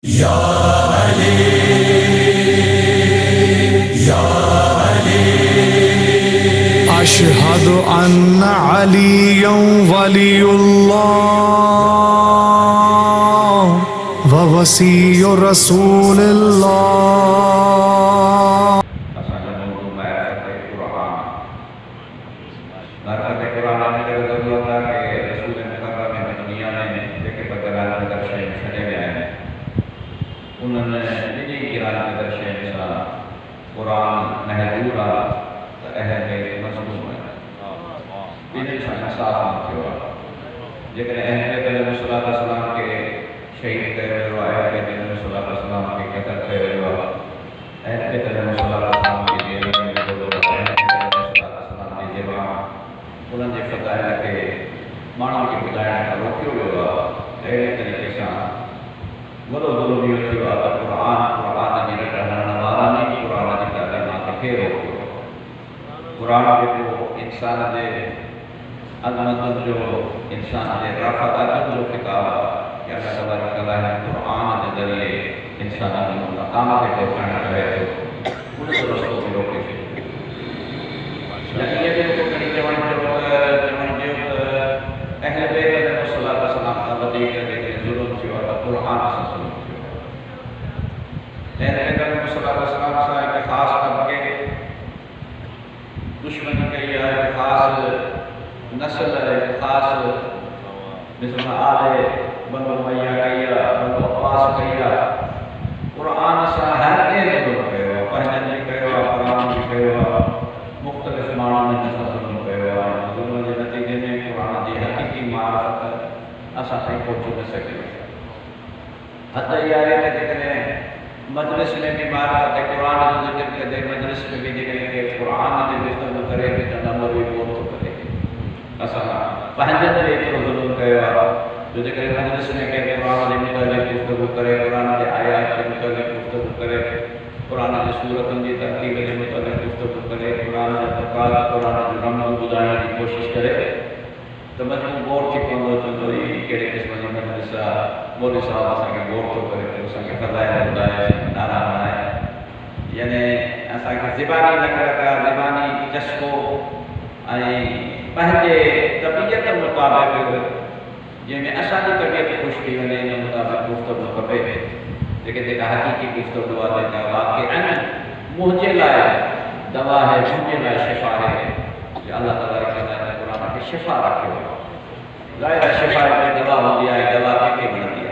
یا علی یا علی اشہد ان علی ولی اللہ ووصی رسول اللہ. قرآن محدورا اہل بیت مظلوم ہے انہیں ساتھ صاف کیا لیکن اہل بیت علیہ السلام کے شہید کرے ہوا اہل بیت علیہ السلام کے قتل کرے ہوا اہل بیت علیہ السلام کے جیلوں میں اہل بیت علیہ السلام کے جیلوں انہوں نے فضائل کے مانوں کی بدائیں کا روکیو ہوا اہل طریقے سے ولو ضروری ہوتی ہوا تو قرآن جی رکھنا نوارا نہیں قرآن جی تعلیمات کے روکیو قرآن جو انسان دے عظمت جو انسان دے رفعت جو کتاب کہ اللہ تبارک و تعالی قرآن کے ذریعے انسان کے مقام کے پہنچانا چاہے تو ان کو رستوں میں روکے لیکن یہ بھی کہیں جوان جو اہل بیت علیہ السلام کا وطیق ہے کہ ظلم سے اور قرآن سے ظلم سے اہل بیت علیہ السلام سے ایک خاص طبقے دشمن کئی ہے خاص نسل ہے خاص مثل آل بنو امیہ کئی ہے بنو عباس کئی ہے قرآن سے ہر ایک ظلم کئی ہے پہنجن بھی کئی ہے قرآن بھی کئی ہے مختلف معنی میں نسل ظلم کئی ہے ظلم کے نتیجے میں قرآن کی حقیقی معرفت اساں تائیں پہنچو نہ سکے حتی یہ آئے تھے کہ مجلس میں بھی معرفت قرآن جو ذکر کرتے مجلس میں بھی ذکر کہ قرآن جو گفتگو کرے کہ نمبر بھی بہت تو کرے اساں پہنجن بھی ایک ظلم کیا جو ذکر مجلس میں کہ قرآن کے متعلق گفتگو کرے قرآن کے آیات کے متعلق گفتگو کرے قرآن کی صورتوں کی ترتیب کے متعلق گفتگو کرے قرآن کے پکار قرآن جو رمضان گزارنے کی کوشش کرے تو مجموع غور کی پندو چندو ہی کیڑے قسم کی مجلس مولوی صاحب اساں کے غور تو کرے اساں کے فضائل خدائے نعرہ بنائے یعنی اساں کے زبانی نکرکا زبانی چسکو پہنجے طبیعت مطابق جن میں اساں کی طبیعت خوش تھی ونے ان مطابق گفتگو کپے لیکن جیکا حقیقی گفتگو ہے واقعاً مجھے لائے دوا ہے مجھے لائے شفا ہے کہ اللہ تبارک و تعالی نے قرآن کی شفا رکھے ہو ظاہر شفا میں دوا ہو گیا ہے دوا کے بن دیا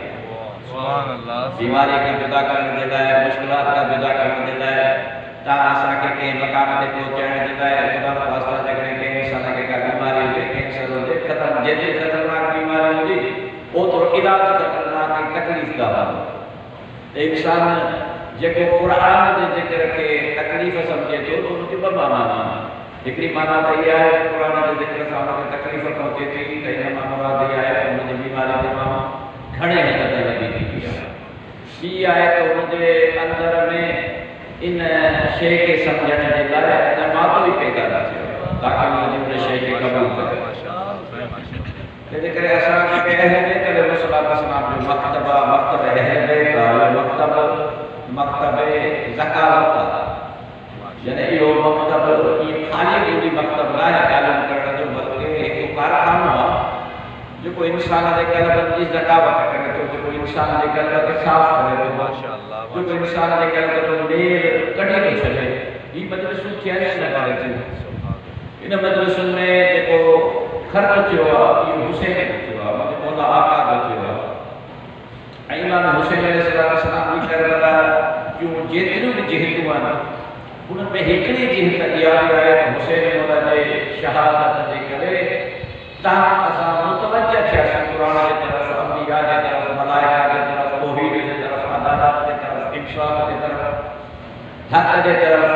سبحان اللہ بیماری کا جدا کرنے دیتا ہے مشکلات کا جدا کرنے دیتا ہے تا اسا کے مقام تے پہنچانے دیتا ہے خدا کا واسطہ جگنے کے انسان کے کا بیماری ہے کینسر ہو دے ختم جیسے خطرناک بیماری ہوتی او تو علاج خطرناک تکلیف دا ہو انسان جے قرآن دے ذکر کے تکلیف سمجھے تو ان کی بمانا ایکڑی مانا دیا ہے قرآن کے ذکر سے ہم نے تکلیف پہنچے تھی کئی ہم مراد دیا ہے ان کی بیماری کے ماں کھڑے ہیں تدبیر بھی کیا یہ آئے تو مجھے اندر میں ان شے کے سمجھنے کے لائے اعتماد بھی پیدا کرتے تاکہ مجھے ان شے کے قبول کرے لیکن ایسا کہ اہل بیت علیہ السلام جو مکتبہ اہل بیت یا مکتب زکاوت یعنی یہ مکتب یہ خالی پوری مکتب نہ ہے عالم کرنے جو بلکہ ایک کارخانہ جو کوئی انسان دے قلب کی زکاوت کرے تو جو کوئی انسان دے قلب کے صاف کرے تو ماشاءاللہ جو کوئی انسان دے قلب کو دیر کٹی نہیں چلے یہ مجلس چیز نہ کرے تھے ان مجلس میں دیکھو خرچ جو یہ حسین جو مولا آقا جو امام حسین علیہ السلام کی کربلا جو جتنی جہتوں ان میں ہکڑی جہت یاد ہے حسین مولا دے شہادت دے کرے تاں اساں متوجہ تھیا قرآن کی طرف انبیاء کی طرف ملائکہ کی طرف توحید کی طرف عدالت کی طرف انصاف کی طرف حق کی طرف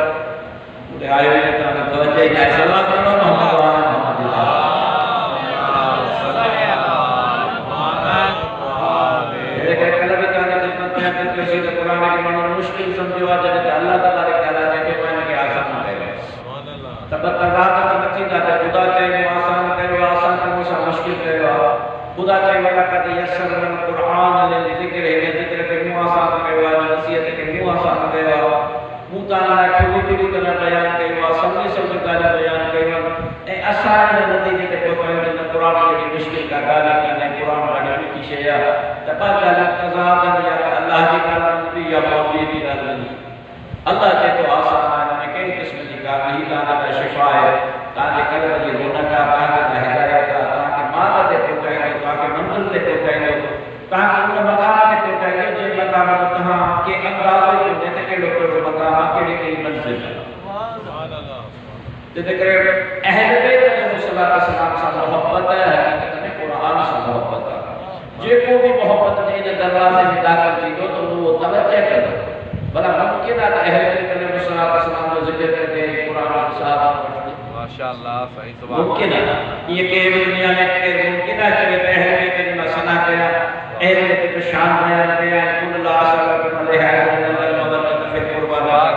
بولے آئے کی طرف توجہ ہے صلوات کرو محمد قرآن کے معنی مشکل سمجھو آ جائے کہ اللہ تبارک و تعالی کے معنی کے آسان کرے تبتغات کا مقصد ہے خدا چاہے آسان کرے آسان کرے مشکل کرے خدا چاہے ولا قد یسرنا القرآن للذکر ہے ذکر کے آسان ذکر اہل بیت علیہ السلام سے محبت ہے، حقیقت میں قرآن سے محبت ہے۔ جے کو بھی محبت نے ان دروازے میں داخل کی تو وہ توجہ کرو۔ بلا ممکن ہے اہل بیت علیہ السلام کو ذکر کرتے ہیں قرآن کے ساتھ پڑھتے ماشاءاللہ صحیح سبحان ممکن ہے یہ کہ دنیا میں کہ ممکن ہے کہ اہل بیت نے سنا کیا اہل بیت کی شان بیان کیا کل اللہ صلی اللہ علیہ وسلم فی القربان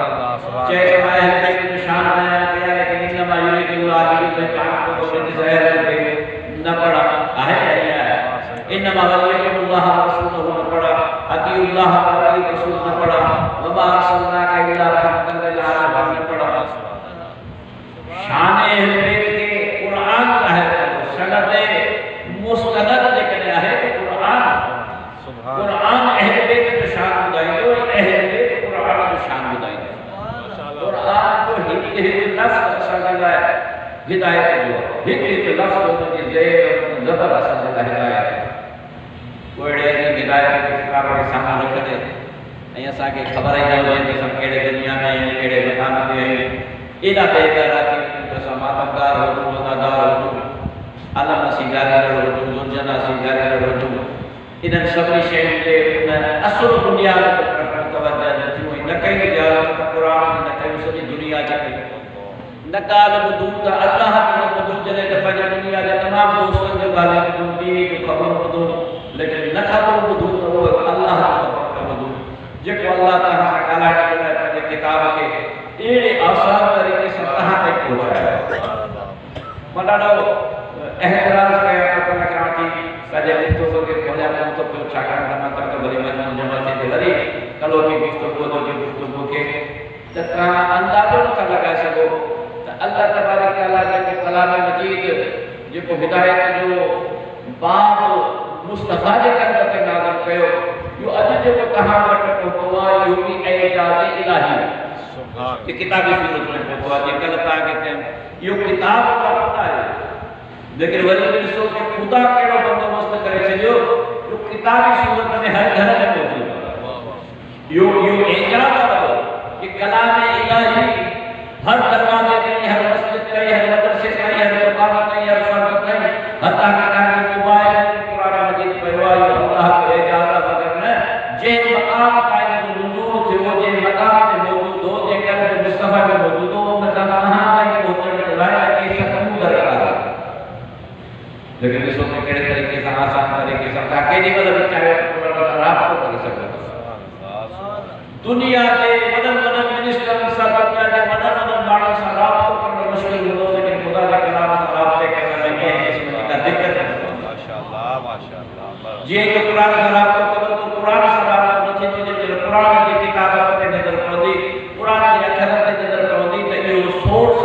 جیسے اہل بیت کی شان بیان کیا لیکن انما یرید اللہ یذهب عنکم الرجس نہ پڑھا ہے انما ولیکم اللہ ورسولہ نہ پڑھا اطیعوا اللہ واطیعوا الرسول نہ پڑھا وما ارسلناک الا رحمۃ للعالمین نہ پڑھا شان اہل بیت کے قرآن کا ہے سند مستند لیکن ہے کہ قرآن اہل بیت کی شان بدائی دو اہل بیت قرآن کی شان بدائی دو قرآن کو ہدایت لفظ اصل ہے ہدایت جو ہدایت لفظ ہوتا ہے زیر زبر اصل ہے ہدایت کوئی ہدایت کی کتاب کے سامنے رکھ دے نہیں ایسا کہ خبر ہی نہ ہوئے کہ سب کیڑے دنیا میں ہیں کیڑے مکان میں ہیں اینا بہتر آتی جیسا ماتمدار ہو تو مزادار ہو تو علم سیگاری ہو تو زنجنا سیگاری ہو تو انہاں سبھی شہر کے اصل دنیا کے طرف متوجہ نتیوں نہ کہیں جا قرآن نہ کہیں سبھی دنیا کے نہ کال بدون تا اللہ کی بدون جلے دفعہ دنیا کے تمام دوستوں کے بارے میں بدون بیوی کی خبر بدون لیکن نہ خبر بدون تو وہ اللہ کی بدون جب اللہ تعالیٰ کالا کی کتاب کے ایڑے آسان طریقے سے کہاں تک پہنچایا مدارو احتراز کیا کرنا کراتی کجے گفتگو کے کھولیا تو پھر چھاکان کرنا تو بڑی مجموعہ جمع سے بری کلو کی گفتگو تو کی گفتگو کے تکا اندازوں کا لگا سکو اللہ تبارک تعالیٰ کے کلام مجید جو کو ہدایت جو باب مصطفیٰ کے کرتے نازل کیو جو اج جو کہاں وٹ کو یو پی اعجاز الہی یہ کتابی صورت میں پہنچوا یہ کل تا کہتے ہیں یہ کتاب کا پتہ ہے لیکن ولی بھی سو کہ خدا کیڑو بندوبست کرے چھجو جو کتابی صورت میں ہر گھر میں موجود ہے یہ اعجاز ہے کہ کلام الہی ہر دروازے میں ہر مسجد میں ہر مدرسے میں ہر دکان میں ہر فرد میں حتی کہ موبائل قرآن مجید پڑھوائی اللہ کو اعجاز اگر نہ جے مقام قائم حضور سے وہ جے مقام میں موجود ہو جے کہ مصطفیٰ میں موجود ہو مطلب کہاں تک پہنچنے کے لائق کہ سکوں درکار لیکن اس وقت کیڑے طریقے سے آسان طریقے سے تاکہ نہیں مطلب چاہے رابطہ کر سکتا دنیا کے مدن منسٹر صاحب کے مدن ماڑا سے رابطہ کرنا مشکل ہو لیکن خدا کے کلام سے رابطے کرنا نہیں اس میں کا دقت ہے ماشاءاللہ یہ جو قرآن سے رابطہ کرو تو قرآن سے رابطہ نہیں جو قرآن کی کتاب پر نظر پڑی قرآن کی اکھر پر نظر پڑی تو یہ سورس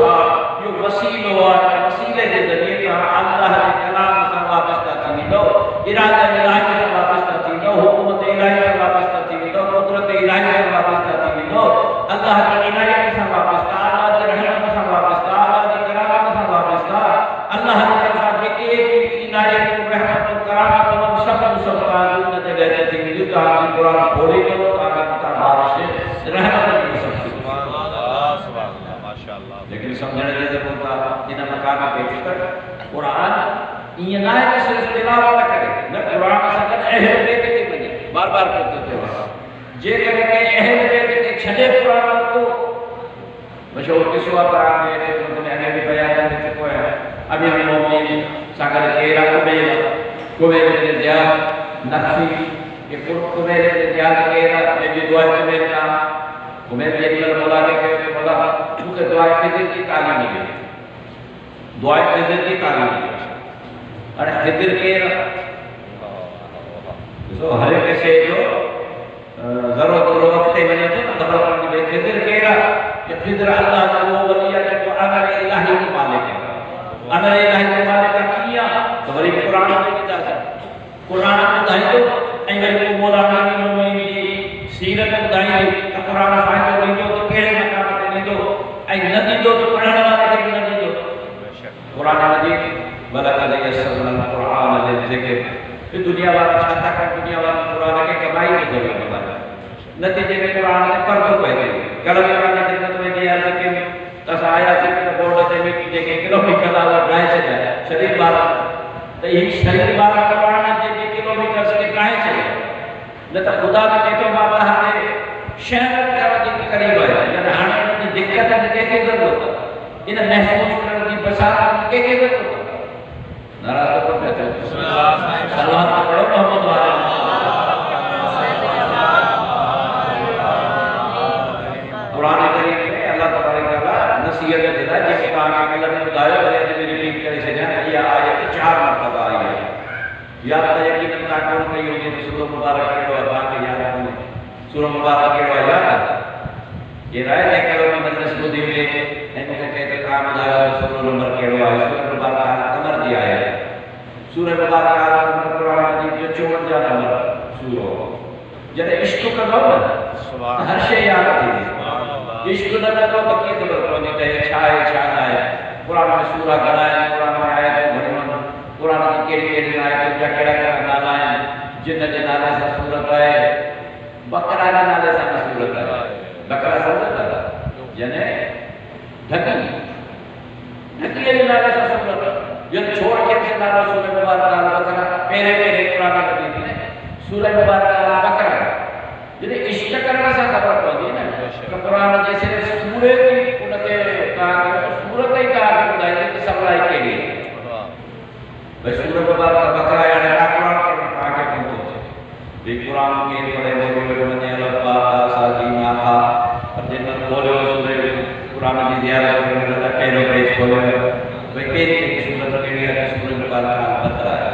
یہ وسیلہ ہے وسیلے کے ذریعے کا اللہ کے کلام سے وابستہ تھی دو ارادہ الہی سے وابستہ تھی دو حکومت الہی سے وابستہ تھی دو قدرت الہی سے وابستہ تھی دو اللہ کی عنایت سے وابستہ اللہ کی رحمت سے وابستہ اللہ کی کرامت سے وابستہ اللہ کی طرف سے ایک عنایت و رحمت و کرامت و سب قانون نے دیتے تھے جو کہ قرآن کھولے تو تاکہ بارش رحمت کی سب سبحان اللہ ماشاءاللہ لیکن سمجھنے کی ضرورت ہے ان مقام پہ فکر قرآن یہ نہ ہے کہ صرف تلاوت کرے نہ قرآن سے کہ اہل بیت کی بنے بار بار کرتے تھے جے کہ اہل بیت کے چھڑے قرآن تو مشہور قصہ قرآن میں نے بھی بیان کر چکا ہے ابھی ہم مومن ساگر کے رقبے کوبے کے زیاد نقشی یہ کوبے کے زیاد کے میں بھی دعا کوبے کا کوبے کے اندر بولا کہ بولا تو دعا خضر کی تعلیم ہے دعا خضر کی تعلیم ہے اور خضر کے جو ہر ایک سے جو ضرورت وقت میں تو خبر پڑی خضر کے یہ خضر اللہ کا وہ ولی ہے جو امر الہی کے مالک ہے امر الہی کے مالک کیا تو بڑی قرآن میں کیا ہے قرآن میں دائیں تو ایویں مولا مومن کی سیرت دائیں تو قرآن فائدہ نہیں تو کیڑے مقام تے نہیں تو اے ندی تو پڑھنے والے کے ندی تو قرآن مجید بلغ یسرنا القرآن للذکر کہ دنیا والا چاہتا کہ دنیا والا قرآن کے کمائی کی ضرورت ہے نتیجے میں قرآن نے پردو پہلے کلمہ کا جنت میں دیا لیکن تسایا سے بورڈ سے کے کلومیٹر آلا ڈرائے چلے شریر بارا تو یہ شریر بارا کروانا جے کلومیٹر سے ڈرائے چلے نتا خدا کے دیتوں بابا ہمیں شہر کا وجہ قریب ہے یعنی ہانے کی دقت ہے کہ کی ضرورت ہے انہیں محسوس کرنے کی بسارت کی ضرورت ہے ناراض تو کہتے ہیں صلوات پڑھو محمد والے قرآن کریم میں اللہ تبارک تعالیٰ نصیحت دیتا ہے جس کا آگے اللہ نے بتایا ہے کہ میری ریپیٹ کرے سے جائیں یہ آیت 4 مرتبہ آئی ہے یاد تا یقیناً تاکور کئی ہوگی تو سورہ مبارک کے دعا باقی یاد ہوگی سورہ مبارک کے دعا یاد ہے یہ رائے دے کرو میں مدرس کو دیوئے ان کو کہتے کام بتایا سورہ نمبر کے دعا ہے سورہ مبارک قمر دیا ہے سورہ مبارک قرآن مجید جو 54 نمبر سورہ جب عشق کا دور ہر شے یاد تھی عشق نہ کرو تو کی خبر پڑنی چاہیے چھائے چھانا ہے قرآن میں سورہ گھڑا ہے قرآن میں آئے تو گھڑی قرآن کی کیڑی کیڑی آئے تو جا کیڑا کیڑا نالا ہے جن کے نالے سے سورت ہے بکرا کے نالے سے سورت ہے بکرا سورت ہے یعنی ڈھکی ڈھکی کے نالے سے سورت ہے یہ چھوڑ کے سے نالا سورہ مبارک بکرا پہلے پہلے قرآن مجید میں سورہ مبارک بکرا یعنی عشق کرنے سے خبر پڑتی ہے نا قرآن جیسے سورے کی ان کے سورت ہی کہا کہ خدای کی سپلائی کے لیے بس سورہ مبارک بکرا یعنی قرآن کے آگے پہنچے بھی قرآن کے پڑھے ہوئے بنے اللہ پاک ساتھی آقا اور جن میں بولے ہو سورے قرآن کی زیادہ کرنے پہلو پیج کھولے ہوئے بھئی پہلی سورت کے لیے سورہ مبارک بکرا ہے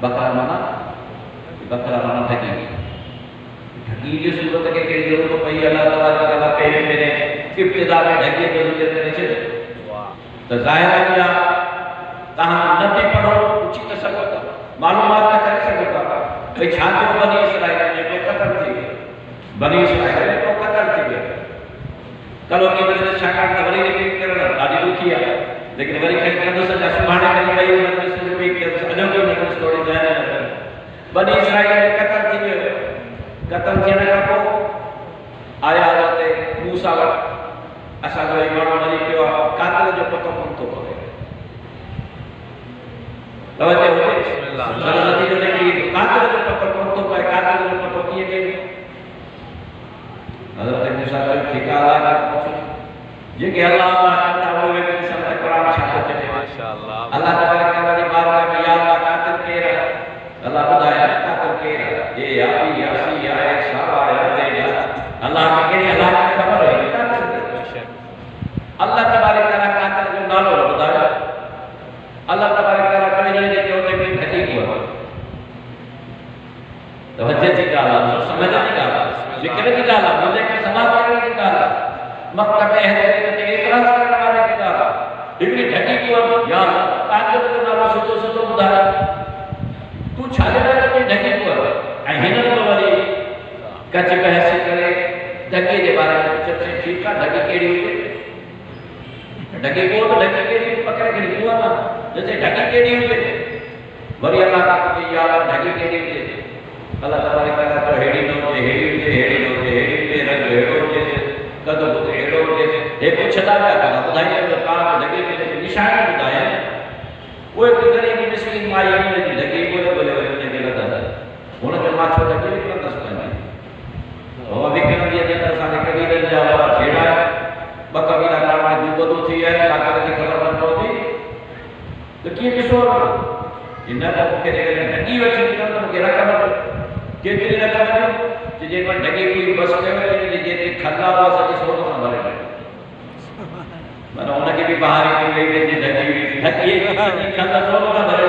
بکرا مانا ڈھکی ڈھکی صورت کے کئی ضرورت تو پہی اللہ تعالیٰ پہلے میرے ابتدا میں ڈھکی ضرورت دیتے چھے تو ظاہر ہے کیا کہاں نبی پڑھو اچھی کر سکتا معلومات نہ کر سکتا بھئی چھانچے بنی اسرائیل نے کو قتل تھی گئے بنی اسرائیل نے کو قتل تھی گئے کلو کی مجلس شاکر تبری ریپیٹ کرنا آدھی دکھیا لیکن بری کھڑی کردو سجا سبحانے کلی بھئی مجلس ریپیٹ کرنا انہوں کی مجلس توڑی دہنے لگا بنی اسرائیل نے قتل تھی گئے قتل تھی نہ کو آیا حضرت موسیٰ ایسا جو ایمان مری پیوا قاتل جو پتو پنتو کرے توجہ ہوئے ضرورتی جو دیکھیں قاتل جو پتو پنتو کرے قاتل جو پتو کیے گئے حضرت موسیٰ کا ٹھیکا آیا یہ کہ اللہ کرتا ہوئے کہ سب تک قرآن شاہد چلے اللہ تبارک تعالیٰ نے بارگاہ میں یا اللہ قاتل کہہ رہا اللہ خدایا قاتل کہہ رہا یہ یابی یاسی یا ایک سارا یا دے اللہ کے کہنے اللہ کی خبر ہے اللہ تبارک تعالیٰ قاتل جو نالو خدایا اللہ تبارک تعالیٰ کہنے کے جو نے بھی ڈھکی ہوا توجہ تھی کہا سمجھا تھی کہا ذکر کی کہا مجھے کہ سماعت کرنے کی کہا مکتب اہل کے اعتراض کرنے والے کی کہا ڈگری ڈھکی کی اور یا قاتل جو نالو سدو سدو بدھایا تو چھالے رہا کہ ڈھکی کی اور اہینت کو والی کچھ بحثی کرے ڈھکی دے بارے میں چپ سے ٹھیک کا ڈھکی کیڑی ہوئی ڈھکی کو تو ڈھکی کیڑی پکڑ کے لکھوا نا جیسے ڈھکی کیڑی ہوئی بری اللہ کا کچھ یاد ڈھکی کیڑی ہوئی اللہ تبارک تعالیٰ تو ہیڑی نو دے ہیڑی دے ہیڑی نو دے ہیڑی دے رنگ ہیڑو دے کدو دے ہیڑو دے ایک کچھ چھتا گیا کہا خدای نے کہا ڈھکی کے نشانی بتایا وہ ایک غریب مسکین مائی نے ڈھکی بولے بولے بولے نے لگا تھا انہوں نے ماں چھوٹا کے لیے دس پہنچی اور ابھی کہنا دیا جاتا سارے قبیلے جا ہوا چھیڑا ہے بقبیلہ کارواں جو بدو تھی ہے لاکر کی خبر بن پہنچی تو کیے کس اور انہیں تو کہتے ہیں ڈھکی وچ نکل تو کہ رقم کتنی رقم ہے کہ جے پر ڈھکی کوئی بس کرے کہ جے کھلا ہوا سچ سو تو نہ بھرے میں انہوں نے بھی باہر کی گئی کہ ڈھکی ڈھکی کھلا سو تو نہ بھرے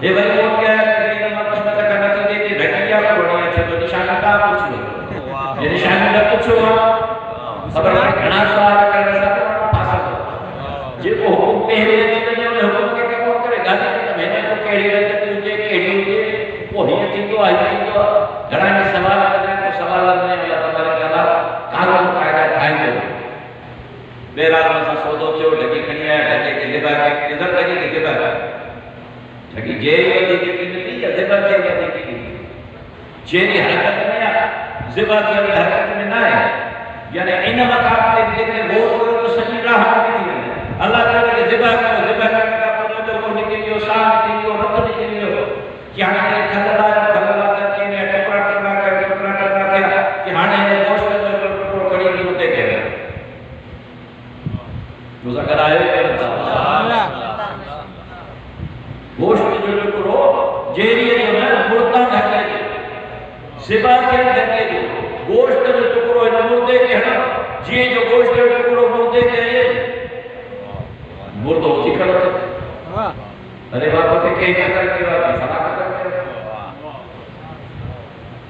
یہ بھائی وہ کیا ہے کہ میں کچھ پتہ کرنا چاہتے کہ ڈھکیا کو بڑی اچھے تو نشان کا پوچھ لو یہ نشان نہ پوچھو خبر ہے گھنا سوال کرنے سے پاسا جے کو حکم پہلے دے نے حکم کے کون کرے گا کہ میں نے تو کیڑی رہتے تجھے کیڑی ہوئی وہ ہی تھی تو آئی تھی تو گھنا میں سوال کرنے تو سوال کرنے اللہ تبارک تعالیٰ قانون قاعدہ قائم کرے بہرحال میں سودو چو ڈھکی کھنی ہے ڈھکی کے لبا کے ادھر ڈھکی کے لبا ڈھکی جے ودی کی قیمتی یا زبا کے ودی کی قیمتی جیری حرکت میں یا زبا کی حرکت میں نہ ہے یعنی ان مقام پہ دیکھنے غور کرو تو سچی راہ نہیں ہے اللہ تعالیٰ کے ذبح کرنے کا پروجل کو نکلیو سان نکلیو رت نکلیو کہ ہانے کھلڑا کر کے میں ٹکڑا کیا کہ ہانے گوشت میں ٹکڑو کھڑی کی ہوتے گئے روزہ کرائے گوشت جو ٹکڑو جیری جو ہے مردہ ڈھکے جو ذبح کے ڈھکے جو گوشت جو ٹکڑو ہے مردے کے ہیں جی جو گوشت جو ٹکڑو مردے کے ہیں مردہ اسی کھڑا تھا ارے باپا کے کہیں کر کے بات فنا کر کے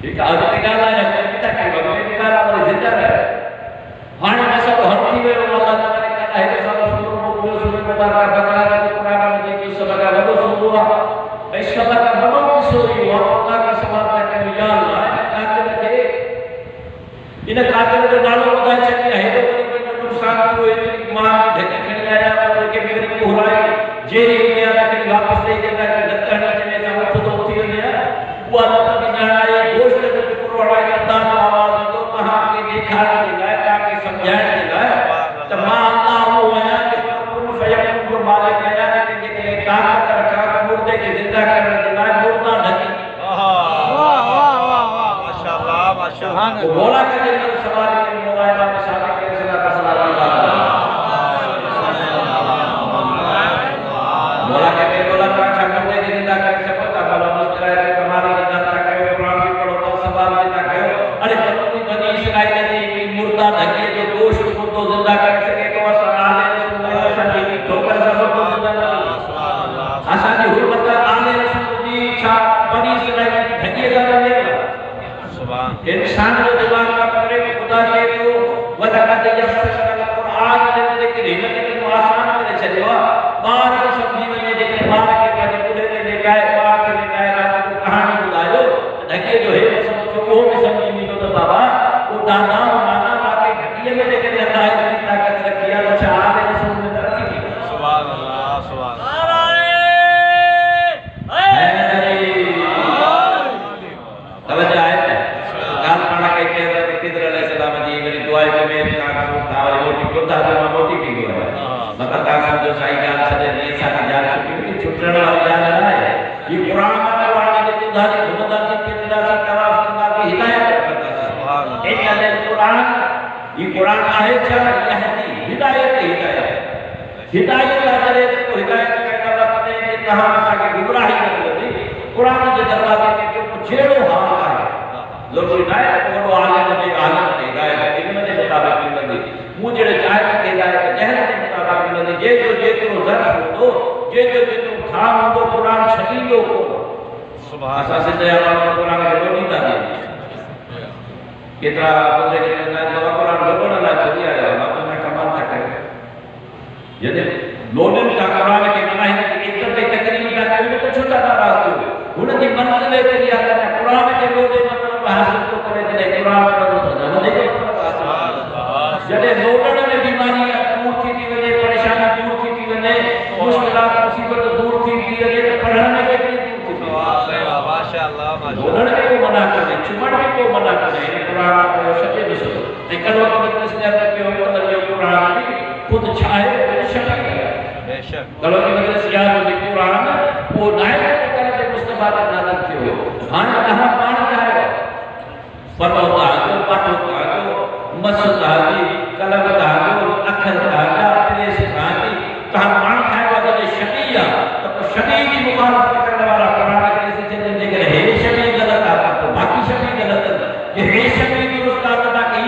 ٹھیک ہے آج نکالا ہے پتا کہ بابا نکالا اور زندہ رہے ہانے میں سب ہر تھی میں اللہ تعالیٰ نے کہا ہے کہ سب سورہ مبارکہ بقرہ کے قرآن میں کی سبق کا بڑو سورہ اس سبق کا بڑو سوری ہوا اللہ کا سوال ہے کہ یا اللہ قاتل کے ان قاتل کے نالوں بتا چکی ہے تو نقصان ہوئے ایمان ڈھک کھڑی آیا اور کے میرے کو ہلائی جیری دنیا کے واپس لے کے گیا کہ لٹن میں سب تو تھی گیا وہ اللہ کا نیا گوشت کے ٹکڑا کا دان آواز تو کہاں کے دیکھا کے گیا تاکہ سمجھانے کے گیا تمام اللہ ہوا کہ کن فیکون کو مالک ہے کہ طاقت رکھا مردے کے زندہ کرنے کے لیے مردہ ڈھکی ماشاءاللہ ماشاءاللہ وہ بولا کہ جن سوال کے مولا امام صادق علیہ الصلوۃ والسلام مولا کہتے بولا کہ اچھا مردے کے زندہ کر سکتا بولا مسکرائے کہ کمال کی جانتا کہ قرآن بھی پڑھو تو سوال بھی نہ کرو ارے بنی اسرائیل نے کہ مردہ ڈھکے جو گوشت کو تو زندہ کر سکے تو آلے رسول اللہ صلی اللہ علیہ وسلم کو زندہ کر آسان کی حرمت آلے رسول دی چھا بنی اسرائیل نے ڈھکے گا رہے گا انسان جو دماغ کا کرے خدا کے تو وَلَقَدْ يَسَّرْنَا الْقُرْآنَ لِلذِّكْرِ لیکن وہ آسان کرے چلے بار کو سمجھی میں دیکھنے بار کے پہلے پورے نے لگائے بار کے لگائے رات کو کہانی بتائیو ڈھکے جو ہے سمجھو وہ بھی سمجھی نہیں تو بابا وہ دانا مانا باقی ڈھکیے میں دیکھنے اللہ اتنی طاقت رکھی ہے اچھا آلے رسول میں ترقی کی سبحان اللہ سبحان اللہ توجہ آئے گال پانا کہتے ہیں کہ قدر علیہ السلام جی میری دعائی میں میرے کہا کہ موٹی کتا جو موٹی کی دعا ہے مطلب کہا جو سائی جان سدے نہیں ساتھ جان چکی کہ چھٹرن والی جان نہ ہے یہ قرآن کا قرآن کے تدھاری گھومتا سی پھرتا سی تواف کرتا سی ہدایت کرتا سی ایک علیہ القرآن یہ قرآن آئے چھا یہدی ہدایت ہدایت آجرے تو ہدایت کرنا وقت ہے کہ کہاں مسا کے گمراہی کرتے دی قرآن کے دروازے کے جو جھیڑو ہاں آئے لوگ ہدایت کو عالم کے عالم کے ہدایت علم کے مطابق ملندی مجھے چاہے کہ ہدایت جہل کے مطابق ملندی جے جو جیترو ذرف ہو جے جو جیترو تھام ہو قرآن شکیلوں کو سبحان اساس سے ہمارا قرآن کے لوگ نہیں تھا کترا پترے کے اندر قرآن لوگوں نے چھوڑی آیا اپنا کمال تک ہے یعنی لوگوں کا قرآن کے مناہی کی عزت تقریب کا کوئی تو چھوٹا نہ راستو انہوں نے منزل ہے کہ یا قرآن کے لوگوں مطلب حاصل کو کرے تھے قرآن کا مطلب ہے جڑے لوگوں نے بیماری دور تھی تھی وجہ پریشانی دور تھی تھی وجہ مشکلات مصیبت دور تھی تھی وجہ پڑھنے کے لیے دور تھی ماشاءاللہ لوگوں نے کو منع کرے چمڑ کو منع کرے قرآن کو سچے دسو لیکن وہ مجلس نے کہ وہ جو قرآن خود چھائے شک بے شک kalau kita kita siap di Quran, oh naik kita di Mustafa dan Nabi Tio. Hanya dah mana dah? Perbuatan itu, patuh itu, masuk hati, kalau kita itu akhir ada, terus hati, tak mana dah wajah syariah, tapi syariah di muka kita wala Quran kita sendiri dekat he syariah galat apa tu, baki syariah galat. Ye he syariah itu ustaz tak he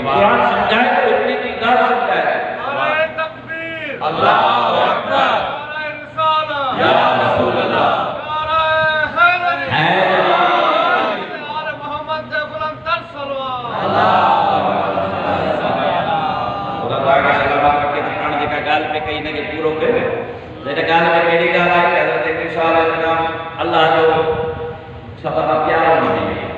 قرآن سمجھائے تو اتنی کی دار سمجھائے نعرہ تکبیر اللہ اکبر نعرہ رسالہ یا رسول اللہ نعرہ حیدری نعرہ محمد بلند تر صلوات خدا تعالیٰ کا سلامت رکھے تکان جی کا گال پہ کہیں نہ کہ پورو کے لیکن گال میں میری گال آئی کہ حضرت عیسیٰ علیہ السلام اللہ جو سبب پیار نہیں ہے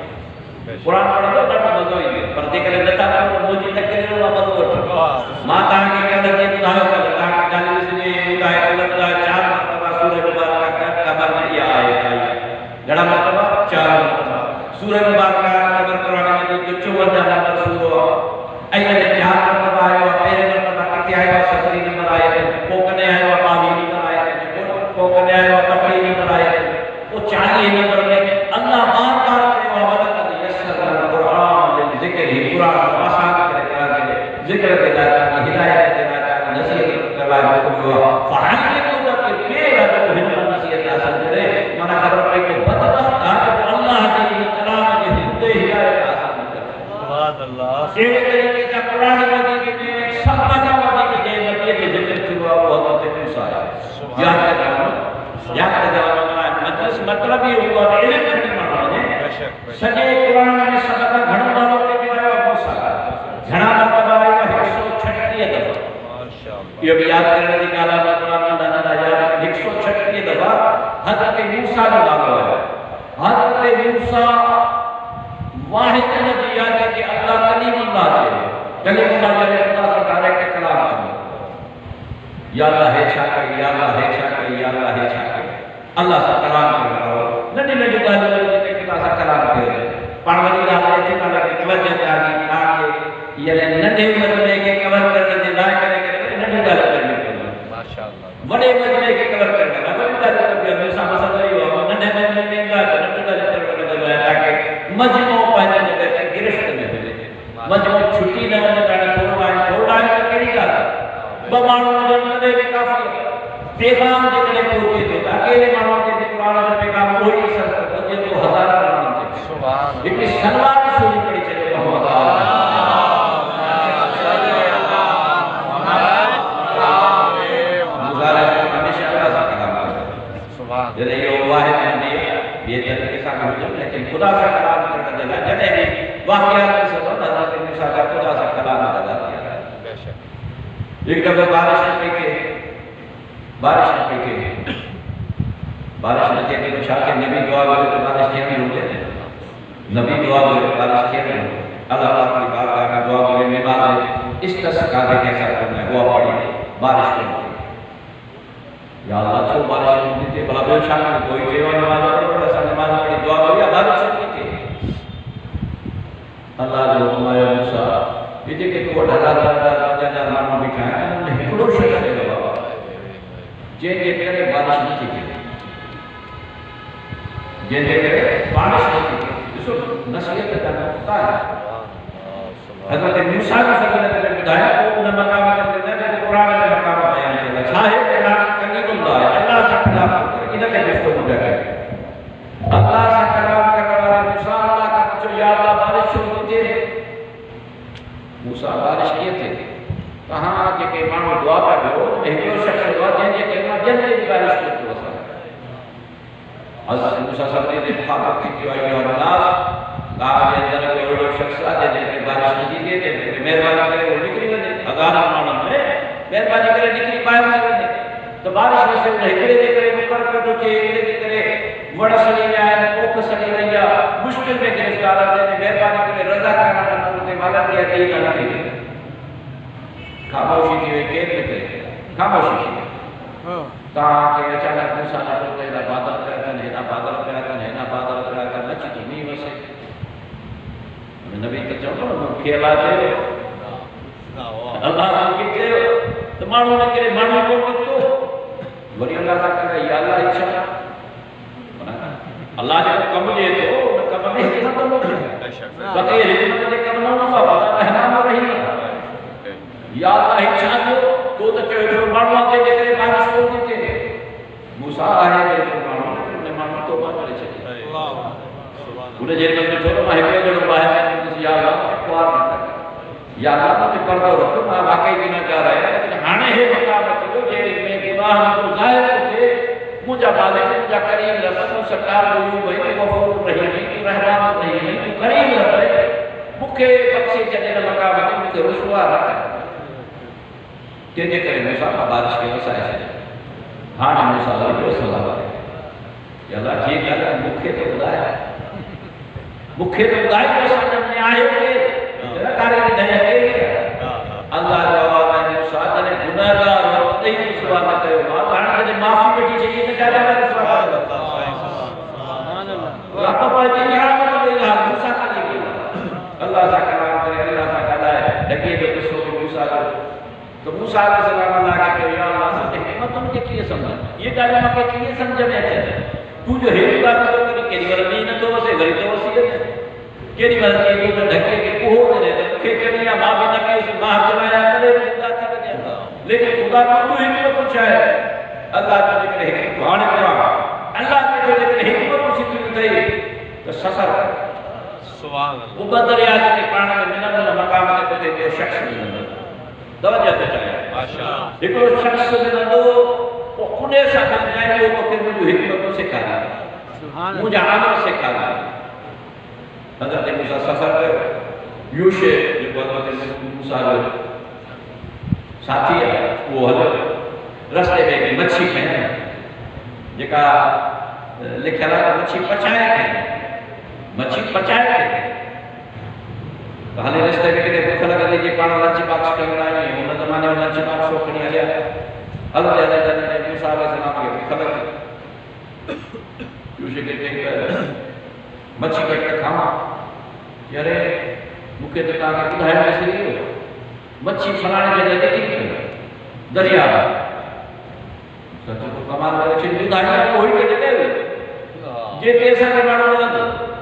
قرآن پڑھ لو ڈاٹا مزو ہی ہے پر دیکھ لے لتا پر موجی تک کے لئے مزو اٹھا ماتا کے کہتا کہ خدایو کا لتا کہ گالی اس نے ادھائے اللہ چار مرتبہ سورہ مبارکہ قبر میں یہ آیت آئی گڑا مرتبہ چار مرتبہ سورہ مبارکہ قبر قرآن میں جو 54 نمبر سورہ یہ نمبر میں اللہ بار بار کہے وَلَقَدْ يَسَّرْنَا الْقُرْآنَ لِلذِّكْرِ قرآن کو آسان کرے ذکر دینا چاہیے ہدایت دینا چاہیے نصیحت کروا جو فہمی کو تک پھر جو ہن نصیحت حاصل کرے منا خبر پہ کہ بدبخت ہے اللہ کے کلام کے ہدے ہدایت حاصل کرے سبحان اللہ یہ طریقے کا قرآن مجید میں سب کا مجید کے نبی کے ذکر ہوا بہت موسیٰ ہے یاد کرنا مجلس مطلب یہ ہوا علم کرنے والا سجے قرآن میں سبق گھڑ والوں کے بھی آیا موسیٰ گھڑا مرتبہ آیا 136 دفعہ یہ بھی یاد کرنے کی کالا قرآن میں دانا یاد 136 دفعہ حضرت موسیٰ نے لاغا ہے حضرت موسیٰ واحد نبی یاد ہے کہ اللہ کلیم اللہ ہے کلیم اللہ ہے خدا سے ڈائریکٹ کلام کرنا یا اللہ ہے چھاکے یا اللہ ہے چھاکے یا اللہ ہے چھاکے اللہ سے کلام کرنا نڈی نڈی گالوں نے کہ اللہ سے کلام کرے پڑھنے والے سے اللہ کی توجہ چاہیے تاکہ یہ نڈی مجمے کے کور کرنے دے لائق کرے نڈی گالوں کرنے ماشاءاللہ بڑے مجمے کے کور کرنا بڑے گالوں کے ہمیشہ مسئلہ یہ ہو نڈی مجمے میں نڈی گالوں کرنے دے تاکہ مجموع پہلے جگہ سے گرفت میں ملے مجموع چھٹی نہ ہونے کا تھوڑا ہے کڑی کا بمانو جنتے بھی کافی پیغام جتنے پوچھے تھے اکیلے مانو کے قرآن میں پیغام کوئی اثر کرتا ہے تو ہزار قرآن تھے سبحان اللہ لیکن سلوات سنی پڑی چلے محمد جنہیں یہ واحد نبی یہ جنہیں کے ساتھ ہو لیکن خدا سے کلام کرنا دینا جنہیں بھی واقعات کی سبب حضرت موسیٰ کا خدا سے کلام ادا کیا ایک دفعہ بارش نہ پہ تو شاہ کے نبی دعا کرے تو بارش کیا نہیں ہوتے نبی دعا کرے تو بارش کیا نہیں ہوتے اللہ پاک کی بارگاہ میں دعا کرے میں بعد اس تسکا دے کیسا کرنا ہے دعا پڑھی بارش نہیں ہوتی یا اللہ چھو بارش نہیں ہوتی بلا بے شاہ میں کوئی دیوا نماز پڑھ بڑا سا نماز پڑھی دعا کرے یا بارش نہیں ہوتی اللہ جو ہمارے موسیٰ یہ دیکھے تو 18,000 مانو بکھائیں انہوں نے ہکڑو شکر دے گا بابا جن کے کرے بارش نہیں کی جن کے کرے بارش نہیں کی جسو نصیحت کا نقطہ ہے حضرت موسیٰ کی سکرت میں بدایا وہ انہیں مقام کرتے ہیں کہ قرآن میں مقام بیان کرتا ہے چھاہے کلام کنید اللہ ہے اللہ سے کلام کرتا ہے انہیں کے جفتو مجھا کرے اللہ سے کلام کرنے والے موسیٰ اللہ کا پچھو یا اللہ بارش شروع دیتے ہیں موسیٰ بارش کیے تھے کہاں کہ کہ مانو دعا پر ہو ایک شخص دعا جن کے کلمہ جنتے بھی بارش کرتے ہو حضرت موسیٰ صاحب نے مخاطب کی کہ ایوہ الناس کہا کہ اندر کوئی اور شخص آتے جن کے بارش نہیں دیتے تھے مہربانی کرے وہ نکلی گئے ہزار مانو میں مہربانی کرے نکلی باہر نہ کرنے تو بارش میں سے انہیں ہکڑے دے کرے مقرر کر دو چھے ہکڑے دے کرے وڑا سلی میں آئے اوک سلی رہی مشکل میں گرفتار آتے ہیں مہربانی کرے رضا کرنا کرتے مالا کیا کئی گانا نہیں خاموشی کی ہوئی کیر میں کرے خاموشی کی کہاں کہ اچانک موسیٰ نہ کرتے ہیں بادل کرتن ہے نہ بادل کرتن ہے نہ بادل کرتن نہ چیزیں نہیں وسے نبی کے چاہتا ہوں کھیلا دے اللہ کو کہتے ہو تو مانو نے کرے مانو کو کہتے وری اللہ کا کہا یا اللہ اچھا اللہ جب کم لے تو کم لے حکمت ہو بقی حکمت دے کم نہ ہوا رحمان رحیم یا اللہ اچھا تو چاہے جو مانو آتے دے کرے بارش ہو دیتے موسیٰ آئے دے تو مانو انہیں مانو تو بات کرے چلے انہیں جیل میں چھوڑا میں ہکڑے جو باہر میں یا اللہ اقوار نہ کر یا اللہ مجھے پردہ رکھو میں واقعی بھی نہ چاہ رہا ہے لیکن ہانے ہے مقام چلو جیل میں گناہ کو ظاہر ہوتے مجھا مالک مجھا کریم رہا تو سرکار کو یوں بھئی کہ غفور رحیم تو رحمان رحیم تو کریم رہا مکھے بخشے چلے نہ مقام ہے مجھے رسوا رکھا کہتے کرے موسیٰ بارش کے وسائے سے ہاں موسیٰ اللہ جو سلام ہے یا اللہ جی کہا مکھے تو خدا ہے مکھے تو خدا ہے جو سمجھ میں آئے ہوئے کاری کی دنیا کے اللہ جواب ہے موسیٰ جنے گناہگار وقت ہی رسوا نہ کرے کہاں جنے معافی بیٹی چاہیے نہ چاہتا ہے رسوا رب پاتی نعمت دے گا موسیٰ کا لے گا اللہ سے کلام کرے اللہ سے کہا ہے لگے جو قصوں کو موسیٰ کا تو موسیٰ علیہ السلام اللہ کے کہ یا اللہ سے حکمت ان کے کیے سمجھا یہ کلمہ کے کیے سمجھا میں چاہتا ہے تو جو ہیرو کا تو خدا کو حکمت چاہے اللہ تو جکر حکمت بھانے پڑا اللہ تو جکر حکمت اسی تو تھی تو سفر سبحان اللہ وہ بدریات کے پانا میں ملن مقام کے تو دو شخص ملن توجہ دے چاہے ماشاءاللہ ایک شخص ملن دو وہ انہیں ساتھ جائے کہ وہ پھر مجھے حکمت سے کھا سبحان مجھے عمل سے کھا حضرت موسیٰ سفر کر یوشے جو حضرت موسیٰ ساتھی ہے وہ حضرت رستے میں ایک مچھی کھائیں جکا لکھا رہا مچھی پچائے کھائیں مچھی پچائے کھائیں تو حالی رستے میں کہتے بکھ لگا دیجئے پانا لنچ باکس کرنا ہے انہوں زمانے میں لنچ باکس ہو کنی آیا حضرت موسیٰ علیہ السلام کے بکھ لگا یوشے کہتے ہیں مچھی کٹ کے کھاما یارے مکھے تو کہا کہ بدھائے میں سے نہیں ہو مچھی پھلانے جگہ دیکھی دریا سچو تو کمال کرے چھے بدھائے میں کوئی کے جگہ ہوئی یہ تیسا کے بارے میں